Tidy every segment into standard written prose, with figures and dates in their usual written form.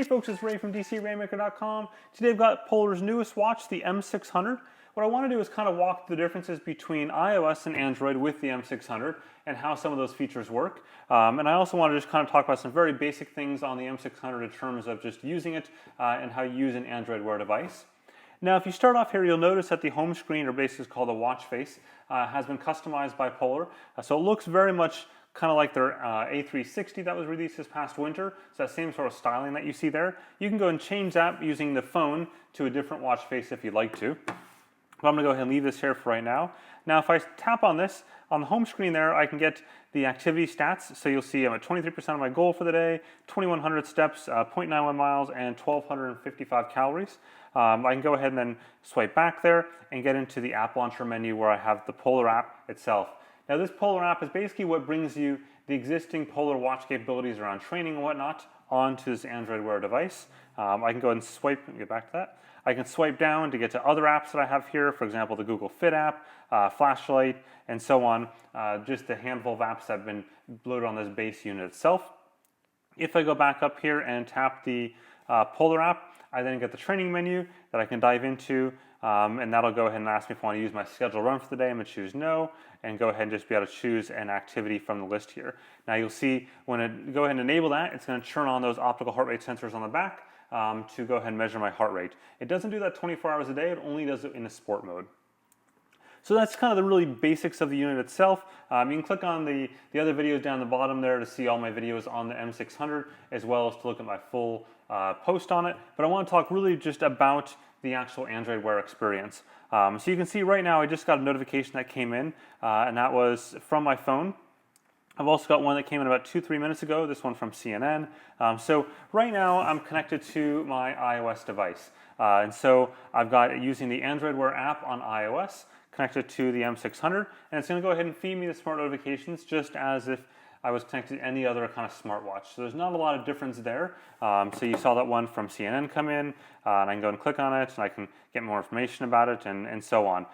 Hey folks, it's Ray from DCRaymaker.com. Today I've got Polar's newest watch, the M600. What I want to do is kind of walk the differences between iOS and Android with the M600 and how some of those features work. And I also want to just kind of talk about some very basic things on the M600 in terms of just using it and how you use an Android Wear device. Now, if you start off here, you'll notice that the home screen, or basically called the watch face, has been customized by Polar. So it looks very much kind of like their A360 that was released this past winter. So that same sort of styling that you see there. You can go and change that using the phone to a different watch face if you'd like to. But I'm going to go ahead and leave this here for right now. Now, if I tap on this, on the home screen there, I can get the activity stats. So you'll see I'm at 23% of my goal for the day, 2,100 steps, 0.91 miles, and 1,255 calories. I can go ahead and then swipe back there and get into the app launcher menu where I have the Polar app itself. Now, this Polar app is basically what brings you the existing Polar watch capabilities around training and whatnot onto this Android Wear device. I can go ahead and swipe and get back to that. I can swipe down to get to other apps that I have here, for example, the Google Fit app, Flashlight, and so on. Just a handful of apps that have been loaded on this base unit itself. If I go back up here and tap the Polar app, I then get the training menu that I can dive into, and that'll go ahead and ask me if I want to use my scheduled run for the day. I'm going to choose no, and go ahead and just be able to choose an activity from the list here. Now you'll see when I go ahead and enable that, it's going to turn on those optical heart rate sensors on the back to go ahead and measure my heart rate. It doesn't do that 24 hours a day, it only does it in a sport mode. So that's kind of the really basics of the unit itself. You can click on the other videos down the bottom there to see all my videos on the M600, as well as to look at my full post on it. But I want to talk really just about the actual Android Wear experience. So you can see right now I just got a notification that came in, and that was from my phone. I've also got one that came in about 2-3 minutes ago, this one from CNN. So right now I'm connected to my iOS device. And so I've got it using the Android Wear app on iOS, connected to the M600, and it's going to go ahead and feed me the smart notifications just as if I was connected to any other kind of smartwatch. So there's not a lot of difference there. So you saw that one from CNN come in, and I can go and click on it, and I can get more information about it, and so on.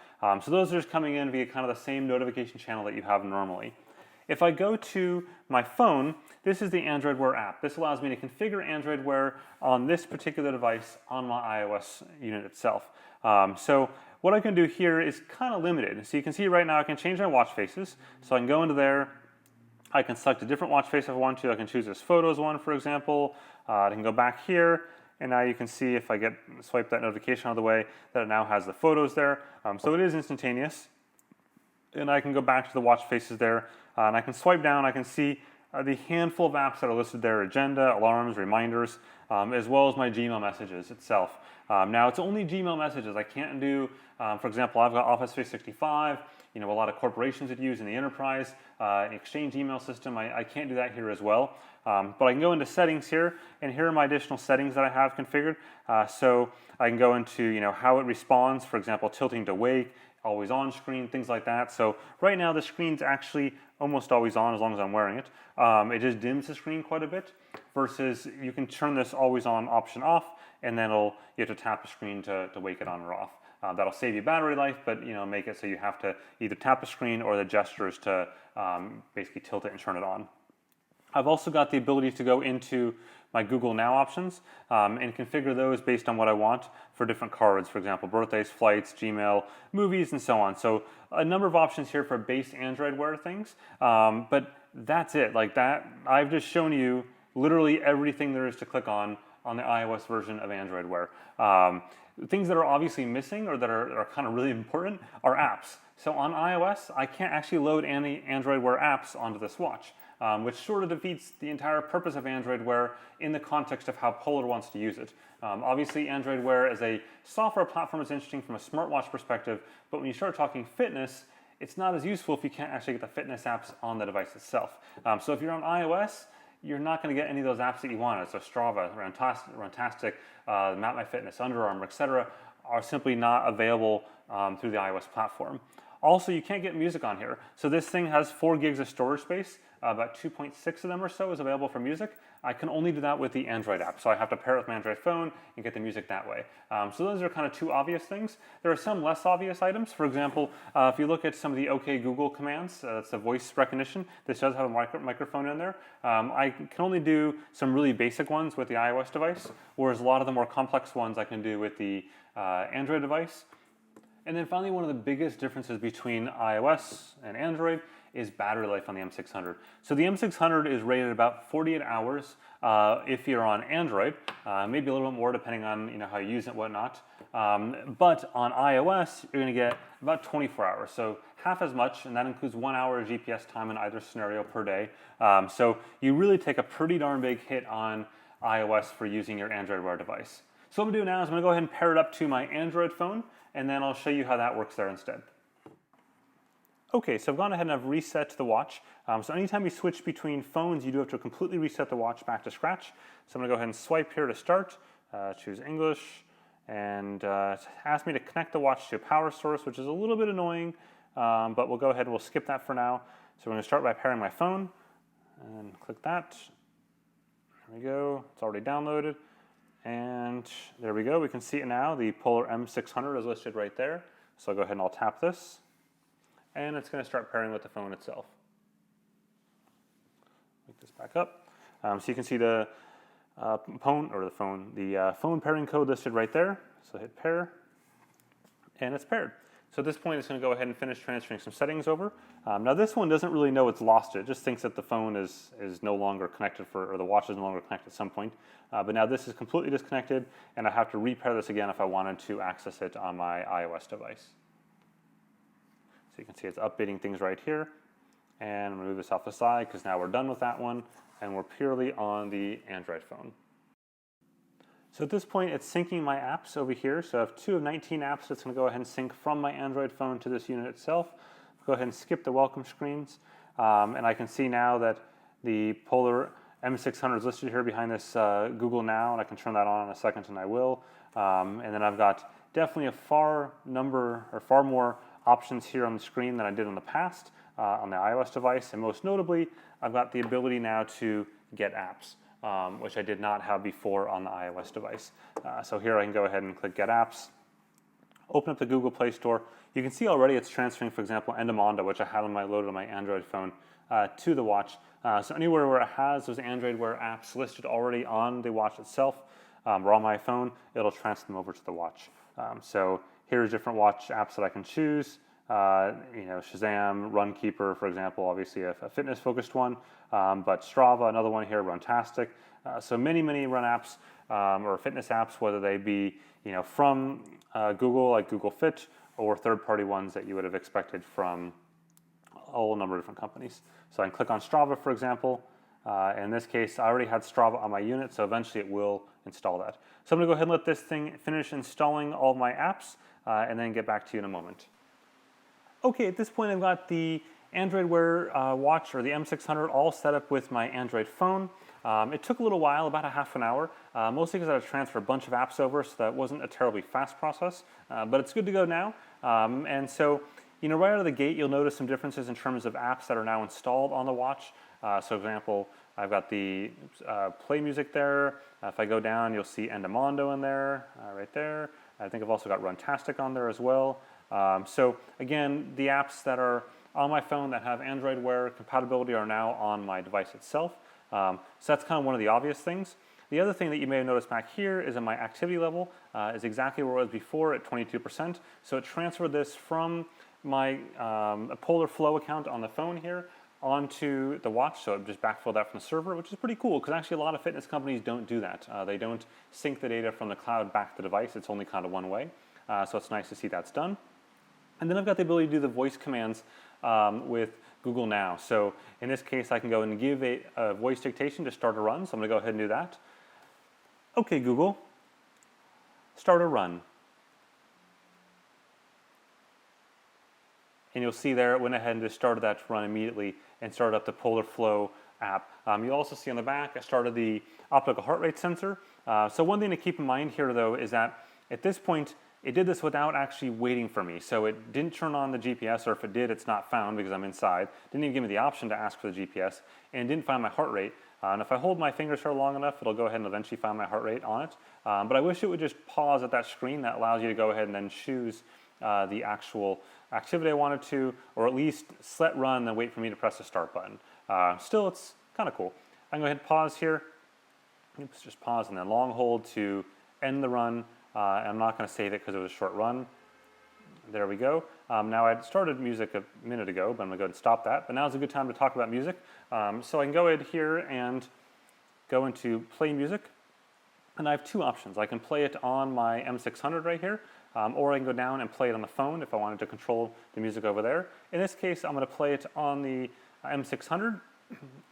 So those are just coming in via kind of the same notification channel that you have normally. If I go to my phone, this is the Android Wear app. This allows me to configure Android Wear on this particular device on my iOS unit itself. So what I can do here is kind of limited. So you can see right now I can change my watch faces. So I can go into there, I can select a different watch face if I want to. I can choose this photos one, for example. I can go back here, and now you can see if I swipe that notification out of the way that it now has the photos there. So it is instantaneous. And I can go back to the watch faces there, and I can swipe down. I can see the handful of apps that are listed there: agenda, alarms, reminders, as well as my Gmail messages itself. Now it's only Gmail messages. I can't do, for example, I've got Office 365. A lot of corporations would use in the enterprise Exchange email system. I can't do that here as well. But I can go into settings here, and here are my additional settings that I have configured. So I can go into how it responds, for example, tilting to wake, always on screen, things like that. So right now the screen's actually almost always on as long as I'm wearing it. It just dims the screen quite a bit, versus you can turn this always on option off, and then you have to tap the screen to wake it on or off. That'll save you battery life, but make it so you have to either tap the screen or the gestures to basically tilt it and turn it on. I've also got the ability to go into my Google Now options and configure those based on what I want for different cards, for example, birthdays, flights, Gmail, movies, and so on. So a number of options here for base Android Wear things, but that's it. Like that, I've just shown you literally everything there is to click on the iOS version of Android Wear. Things that are obviously missing or that are kind of really important are apps. So on iOS, I can't actually load any Android Wear apps onto this watch, which sort of defeats the entire purpose of Android Wear in the context of how Polar wants to use it. Obviously, Android Wear as a software platform is interesting from a smartwatch perspective, but when you start talking fitness, it's not as useful if you can't actually get the fitness apps on the device itself. So if you're on iOS, you're not going to get any of those apps that you want. So Strava, Runtastic, MapMyFitness, Under Armour, etc. are simply not available through the iOS platform. Also, you can't get music on here. So this thing has 4 gigs of storage space. About 2.6 of them or so is available for music. I can only do that with the Android app. So I have to pair it with my Android phone and get the music that way. So those are kind of two obvious things. There are some less obvious items. For example, if you look at some of the OK Google commands, that's the voice recognition. This does have a microphone in there. I can only do some really basic ones with the iOS device, whereas a lot of the more complex ones I can do with the Android device. And then finally, one of the biggest differences between iOS and Android is battery life on the M600. So the M600 is rated about 48 hours if you're on Android, maybe a little bit more depending on how you use it and whatnot. But on iOS, you're going to get about 24 hours, so half as much, and that includes 1 hour of GPS time in either scenario per day. So you really take a pretty darn big hit on iOS for using your Android Wear device. So what I'm going to do now is I'm going to go ahead and pair it up to my Android phone, and then I'll show you how that works there instead. Okay, so I've gone ahead and I've reset the watch. So anytime you switch between phones, you do have to completely reset the watch back to scratch. So I'm going to go ahead and swipe here to start, choose English, and ask me to connect the watch to a power source, which is a little bit annoying, but we'll go ahead and we'll skip that for now. So we're going to start by pairing my phone, and click that. There we go, it's already downloaded. And there we go, we can see it now. The Polar M600 is listed right there. So I'll go ahead and I'll tap this. And it's going to start pairing with the phone itself. Make this back up. So you can see the phone pairing code listed right there. So hit pair, and it's paired. So at this point, it's going to go ahead and finish transferring some settings over. Now this one doesn't really know it's lost it. It just thinks that the phone is no longer connected or the watch is no longer connected at some point. But now this is completely disconnected, and I have to repair this again if I wanted to access it on my iOS device. So you can see it's updating things right here. And I'm going to move this off the side because now we're done with that one, and we're purely on the Android phone. So at this point, it's syncing my apps over here. So I have 2 of 19 apps that's going to go ahead and sync from my Android phone to this unit itself. Go ahead and skip the welcome screens. And I can see now that the Polar M600 is listed here behind this Google Now, and I can turn that on in a second, and I will. And then I've got definitely a far more options here on the screen than I did in the past on the iOS device. And most notably, I've got the ability now to get apps. Which I did not have before on the iOS device. So here I can go ahead and click Get Apps, open up the Google Play Store. You can see already it's transferring, for example, Endomondo, which I had loaded on my Android phone, to the watch. So anywhere where it has those Android Wear apps listed already on the watch itself or on my phone, it'll transfer them over to the watch. So here's different watch apps that I can choose. Shazam, Runkeeper, for example, obviously a fitness-focused one, but Strava, another one here, Runtastic. So many run apps or fitness apps, whether they be from Google, like Google Fit, or third-party ones that you would have expected from a whole number of different companies. So I can click on Strava, for example. In this case, I already had Strava on my unit, so eventually it will install that. So I'm going to go ahead and let this thing finish installing all of my apps, and then get back to you in a moment. Okay, at this point I've got the Android Wear watch, or the M600, all set up with my Android phone. It took a little while, about a half an hour, mostly because I had to transfer a bunch of apps over, so that wasn't a terribly fast process, but it's good to go now. And so, right out of the gate, you'll notice some differences in terms of apps that are now installed on the watch. So, for example, I've got the play music there. If I go down, you'll see Endomondo in there, right there. I think I've also got Runtastic on there as well. So again, the apps that are on my phone that have Android Wear compatibility are now on my device itself. So that's kind of one of the obvious things. The other thing that you may have noticed back here is that my activity level is exactly where it was before at 22%. So it transferred this from my Polar Flow account on the phone here onto the watch, so it just backfilled that from the server, which is pretty cool because actually a lot of fitness companies don't do that. They don't sync the data from the cloud back to the device. It's only kind of one way. So it's nice to see that's done. And then I've got the ability to do the voice commands with Google Now. So in this case, I can go and give a voice dictation to start a run. So I'm going to go ahead and do that. Okay, Google, start a run. And you'll see there it went ahead and just started that run immediately and started up the Polar Flow app. You'll also see on the back, I started the optical heart rate sensor. So one thing to keep in mind here, though, is that at this point, it did this without actually waiting for me. So it didn't turn on the GPS, or if it did, it's not found because I'm inside. Didn't even give me the option to ask for the GPS, and didn't find my heart rate. And if I hold my fingers here long enough, it'll go ahead and eventually find my heart rate on it. But I wish it would just pause at that screen. That allows you to go ahead and then choose the actual activity I wanted to, or at least let run and then wait for me to press the start button. Still, it's kind of cool. I can go ahead and pause here. Oops, just pause and then long hold to end the run. And I'm not going to save it because it was a short run. There we go. Now I had started music a minute ago, but I'm going to go ahead and stop that. But now's a good time to talk about music. So I can go ahead here and go into play music. And I have two options. I can play it on my M600 right here, or I can go down and play it on the phone if I wanted to control the music over there. In this case, I'm going to play it on the M600,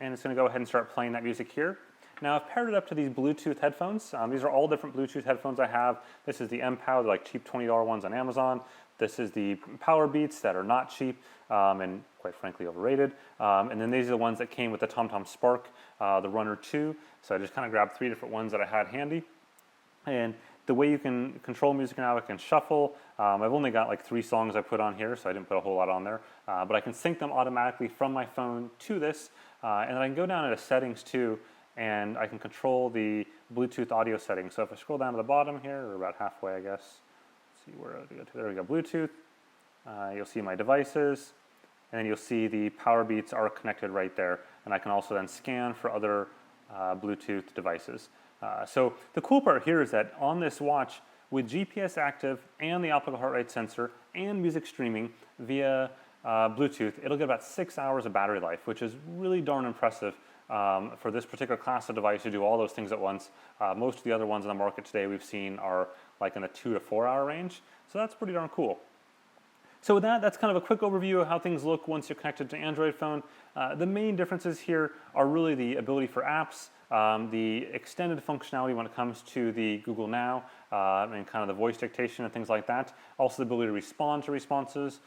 and it's going to go ahead and start playing that music here. Now I've paired it up to these Bluetooth headphones. These are all different Bluetooth headphones I have. This is the M-Power, they're like cheap $20 ones on Amazon. This is the Power Beats that are not cheap and quite frankly overrated. And then these are the ones that came with the TomTom Spark, the Runner 2. So I just kind of grabbed three different ones that I had handy. And the way you can control music now, I can shuffle. I've only got like 3 songs I put on here, so I didn't put a whole lot on there. But I can sync them automatically from my phone to this. And then I can go down into settings too, and I can control the Bluetooth audio settings. So if I scroll down to the bottom here, or about halfway I guess, let's see where to go to. There we go, Bluetooth. You'll see my devices, and then you'll see the Power Beats are connected right there. And I can also then scan for other Bluetooth devices. So the cool part here is that on this watch, with GPS active and the optical heart rate sensor and music streaming via Bluetooth, it'll get about 6 hours of battery life, which is really darn impressive for this particular class of device to do all those things at once. Most of the other ones on the market today we've seen are like in the 2 to 4 hour range, so that's pretty darn cool. So with that, that's kind of a quick overview of how things look once you're connected to an Android phone. The main differences here are really the ability for apps, the extended functionality when it comes to the Google Now, and kind of the voice dictation and things like that. Also the ability to respond to responses.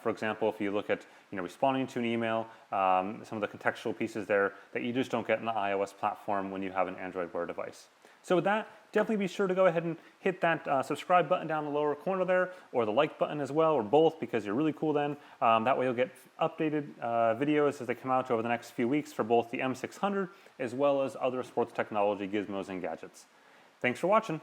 For example, if you look at responding to an email, some of the contextual pieces there that you just don't get in the iOS platform when you have an Android Wear device. So with that, definitely be sure to go ahead and hit that subscribe button down in the lower corner there, or the like button as well, or both, because you're really cool then. That way you'll get updated videos as they come out over the next few weeks for both the M600 as well as other sports technology gizmos and gadgets. Thanks for watching.